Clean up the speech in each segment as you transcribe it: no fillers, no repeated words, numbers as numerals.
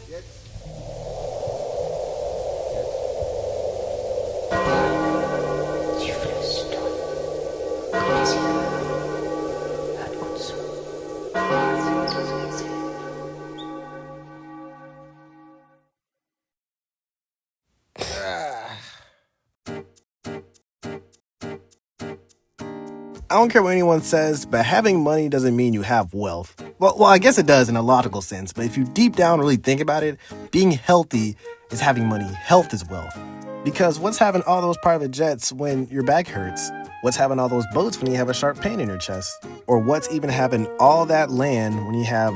I don't care what anyone says, but having money doesn't mean you have wealth. Well, I guess it does in a logical sense, but if you deep down really think about it, being healthy is having money. Health is wealth. Because what's having all those private jets when your back hurts? What's having all those boats when you have a sharp pain in your chest? Or what's even having all that land when you have,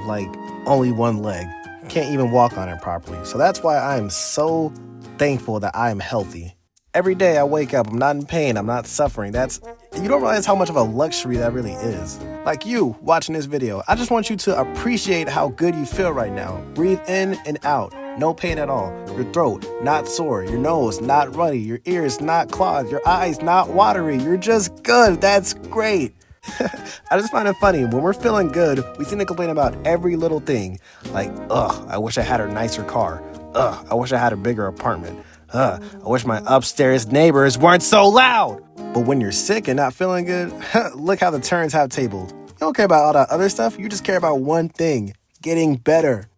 only one leg? You can't even walk on it properly. So that's why I am so thankful that I am healthy. Every day I wake up, I'm not in pain, I'm not suffering. You don't realize how much of a luxury that really is. Like you watching this video, I just want you to appreciate how good you feel right now. Breathe in and out, no pain at all. Your throat, not sore. Your nose, not runny. Your ears, not clogged. Your eyes, not watery. You're just good. That's great. I just find it funny, when we're feeling good, we seem to complain about every little thing. Like, I wish I had a nicer car. I wish I had a bigger apartment. I wish my upstairs neighbors weren't so loud. But when you're sick and not feeling good, look how the turns have tabled. You don't care about all that other stuff. You just care about one thing, getting better.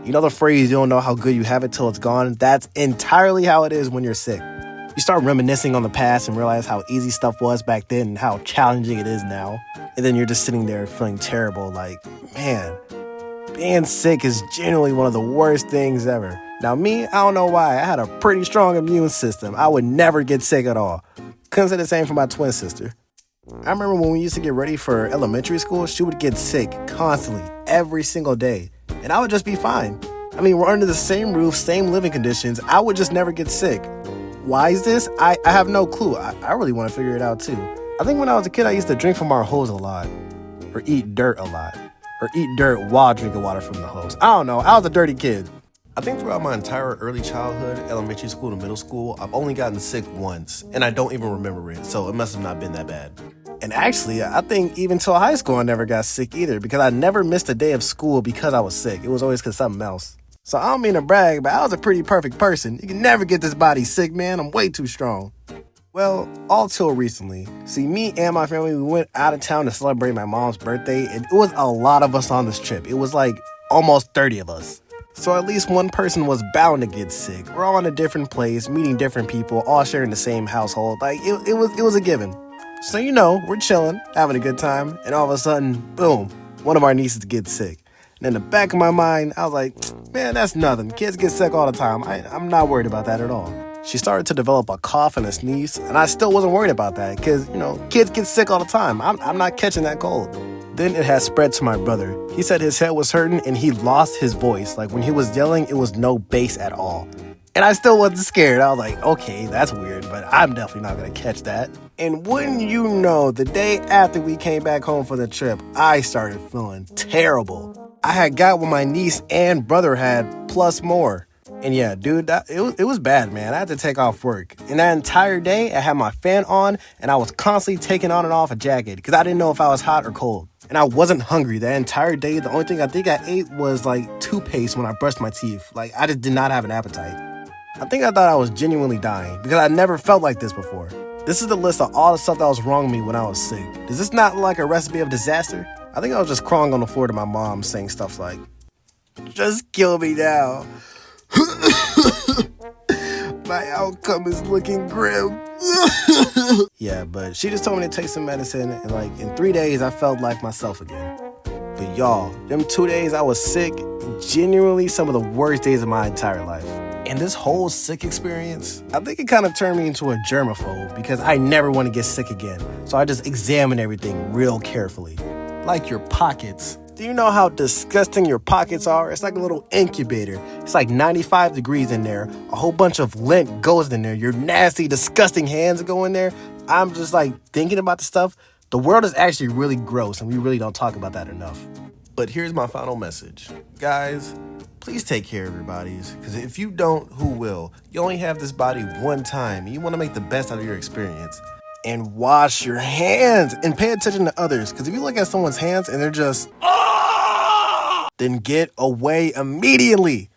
You know the phrase, you don't know how good you have it till it's gone? That's entirely how it is when you're sick. You start reminiscing on the past and realize how easy stuff was back then and how challenging it is now. And then you're just sitting there feeling terrible, like, man, being sick is genuinely one of the worst things ever. Now me, I don't know why, I had a pretty strong immune system. I would never get sick at all. Couldn't say the same for my twin sister. I remember when we used to get ready for elementary school, she would get sick constantly, every single day. And I would just be fine. I mean, we're under the same roof, same living conditions. I would just never get sick. Why is this? I have no clue. I really want to figure it out too. I think when I was a kid, I used to drink from our hose a lot. Or eat dirt a lot. Or eat dirt while drinking water from the hose. I don't know. I was a dirty kid. I think throughout my entire early childhood, elementary school to middle school, I've only gotten sick once, and I don't even remember it, so it must have not been that bad. And actually, I think even till high school I never got sick either, because I never missed a day of school because I was sick. It was always because something else. So I don't mean to brag, but I was a pretty perfect person. You can never get this body sick, man. I'm way too strong. Well, all till recently. See, me and my family, we went out of town to celebrate my mom's birthday, and it was a lot of us on this trip. It was like almost 30 of us. So at least one person was bound to get sick. We're all in a different place, meeting different people, all sharing the same household. It was a given. So we're chilling, having a good time, and all of a sudden, boom, one of our nieces gets sick. And in the back of my mind, I was like, man, that's nothing. Kids get sick all the time. I'm not worried about that at all. She started to develop a cough and a sneeze, and I still wasn't worried about that because, kids get sick all the time. I'm not catching that cold. Then it has spread to my brother. He said his head was hurting and he lost his voice. Like when he was yelling, it was no bass at all. And I still wasn't scared. I was like, okay, that's weird, but I'm definitely not going to catch that. And wouldn't you know, the day after we came back home for the trip, I started feeling terrible. I had got what my niece and brother had, plus more. And yeah, dude, it was bad, man. I had to take off work. And that entire day, I had my fan on, and I was constantly taking on and off a jacket because I didn't know if I was hot or cold. And I wasn't hungry that entire day. The only thing I think I ate was toothpaste when I brushed my teeth. I just did not have an appetite. I think I thought I was genuinely dying because I never felt like this before. This is the list of all the stuff that was wrong with me when I was sick. Does this not look like a recipe of disaster? I think I was just crawling on the floor to my mom saying stuff like, just kill me now. My outcome is looking grim. Yeah, but she just told me to take some medicine, and in 3 days, I felt like myself again. But y'all, them 2 days I was sick, genuinely some of the worst days of my entire life. And this whole sick experience, I think it kind of turned me into a germaphobe because I never want to get sick again. So I just examine everything real carefully. Like your pockets. Do you know how disgusting your pockets are? It's like a little incubator. It's like 95 degrees in there. A whole bunch of lint goes in there. Your nasty, disgusting hands go in there. I'm just thinking about the stuff. The world is actually really gross, and we really don't talk about that enough. But here's my final message. Guys, please take care of your bodies, because if you don't, who will? You only have this body one time, and you want to make the best out of your experience. And wash your hands and pay attention to others, because if you look at someone's hands and they're just, then get away immediately.